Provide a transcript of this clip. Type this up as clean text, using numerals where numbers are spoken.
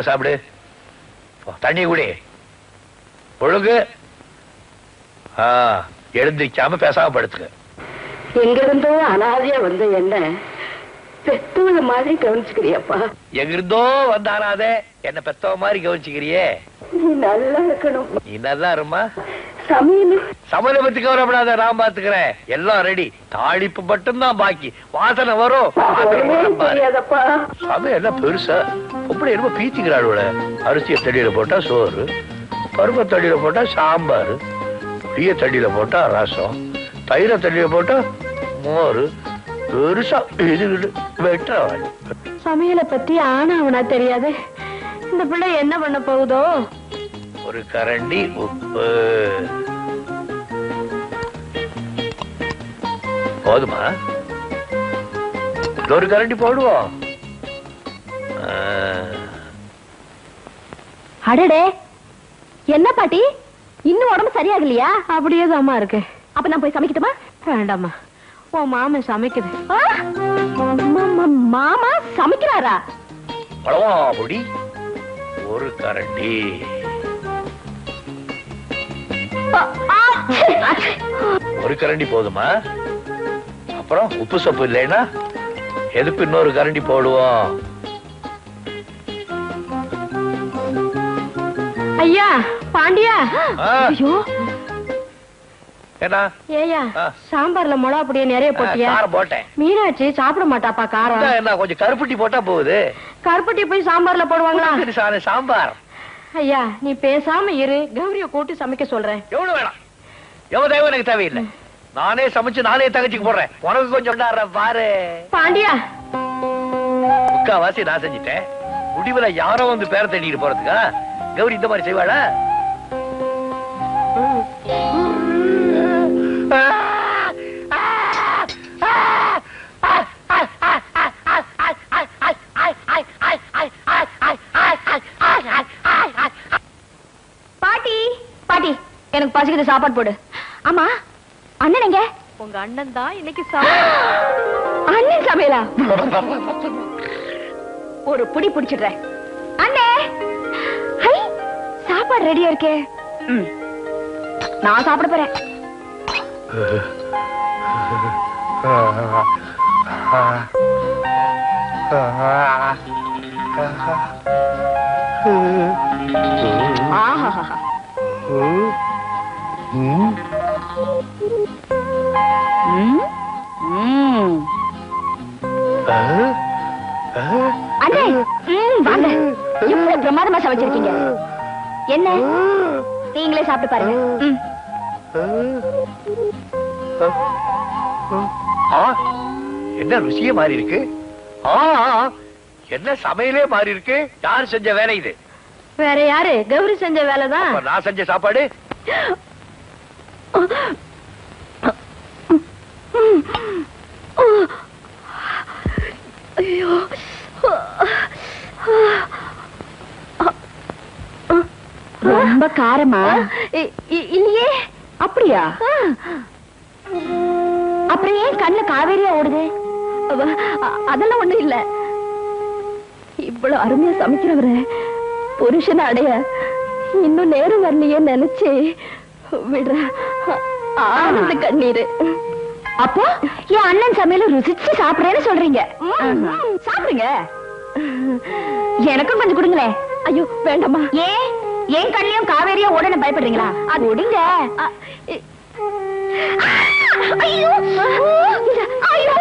சாப்பிடு. தண்ணி குடி. ஒழுங்கு. எழுந்திருக்காம பேசாம படுத்துக்க. எங்கிருந்தோ அனாதையா வந்த என்ன பெத்தவள மாதிரி கவனிச்சுக்கிறியப்பா. எங்கிருந்தோ வந்த அனாதை என்ன பெத்தவ மாதிரி கவனிச்சுக்கிறியே. நீ நல்லா இருக்கணும். நீ நல்லா இருமா. சமையலை பத்தி கவலைப்படாத, நான் பாத்துக்கிறேன். எல்லாம் ரெடி. தாளிப்பு மட்டும்தான் பாக்கி. வாசனை வரும். சமையல் எல்லாம் பெருசா அப்படி என்னமோ பீச்சிக்கிறாள். அரிசியை தடியில போட்டா சோறு, பருப்பை தடியில போட்டா சாம்பார், புளிய தடியில போட்டா ரசம், தயிரை தடியில போட்டா மோரு. பெருசா இது வெட்டுறவாள். சமையலை பத்தி ஆனா அவனா தெரியாது. இந்த பிள்ளை என்ன பண்ண போகுதோ. ஒரு கரண்டி உப்பு போதுமா? ஒரு கரண்டி போடுவோம். அடடே, என்ன பாட்டி இன்னும் உடம்பு சரியாகலையா? அப்படியே தாமா இருக்கு. அப்ப நான் போய் சமைக்கட்டுமா? வேண்டாமா, உன் மாமா சமைக்குது. மாமா சமைக்கிறாரா? பொடி ஒரு கரண்டி. ஒரு கரண்டி போதுமா? அப்புறம் உப்பு சப்பு இல்லைன்னா எதுக்கு இன்னொரு கரண்டி போடுவோம்? ஐயா பாண்டியா. என்ன ஏயா சாம்பார்ல மிளகா பொடிய நிறைய போட்டியா? போட்டேன். மீனாட்சி சாப்பிட மாட்டாப்பா காரம். என்ன கொஞ்சம் கருப்பட்டி போட்டா போகுது. கருப்பட்டி போய் சாம்பார்ல போடுவாங்களா? சாம்பார். ஐயா நீ பேசாம இரு, கௌரிய கூட்டி சமைக்க சொல்றேன். எவ்வளவு வேணாம், எவ்வளவு தேவை எனக்கு தேவையில்லை. நானே சமைச்சு நானே தகச்சிக்கு போடுறேன். உனக்கு கொஞ்சம் பாரு பாண்டியா. முக்காவாசி நான் செஞ்சுட்டேன். முடிவுல யாரோ வந்து பேர தேடிட்டு போறதுக்கா கௌரி இந்த மாதிரி செய்வாளா? பாட்டி பாட்டி எனக்கு பசிக்குது, சாப்பாடு போடு. ஆமா அண்ணன் எங்க? உங்க அண்ணன் தான் இன்னைக்கு அண்ணன் சமையலா? ஒரு புடி புடிச்சிடுறேன். அண்ணே சாப்பாடு ரெடியா இருக்கே. நான் சாப்பிட போறேன். அண்ணே வாங்க, எப்படி பிரமாதமா சமைச்சிருக்கீங்க. என்ன நீங்களே சாப்பிட்டு பாருங்க. என்ன ருசியே மாறி இருக்கு. என்ன சமையலே மாறி இருக்கு. யார் செஞ்ச வேலை இது? வேற யாரு? கௌரி செஞ்ச வேலைதான். நான் செஞ்ச சாப்பாடு. ஐயோ ரொம்ப காரமா? இல்லையே. அப்படியா? அப்புறம் ஏன் கண்ணு காவேரியா ஓடுது? அதெல்லாம் ஒண்ணும் இல்ல. இவ்வளவு அருமையா சமைக்கிறவர புருஷனை அடைய இன்னும் நேரம் வரலையே நினைச்சு விடுற ஆனந்த கண்ணீரு. அப்போ என் அண்ணன் சமையல ருசிச்சு சாப்பிடுறேன்னு சொல்றீங்க. சாப்பிடுங்க, எனக்கும் கொஞ்சம் கொடுங்களேன். ஐயோ வேண்டாமா. ஏன் கண்ணியும் காவேரியா உடனே பயப்படுறீங்களா? அது விடுங்க. ஐயோ ஐயோ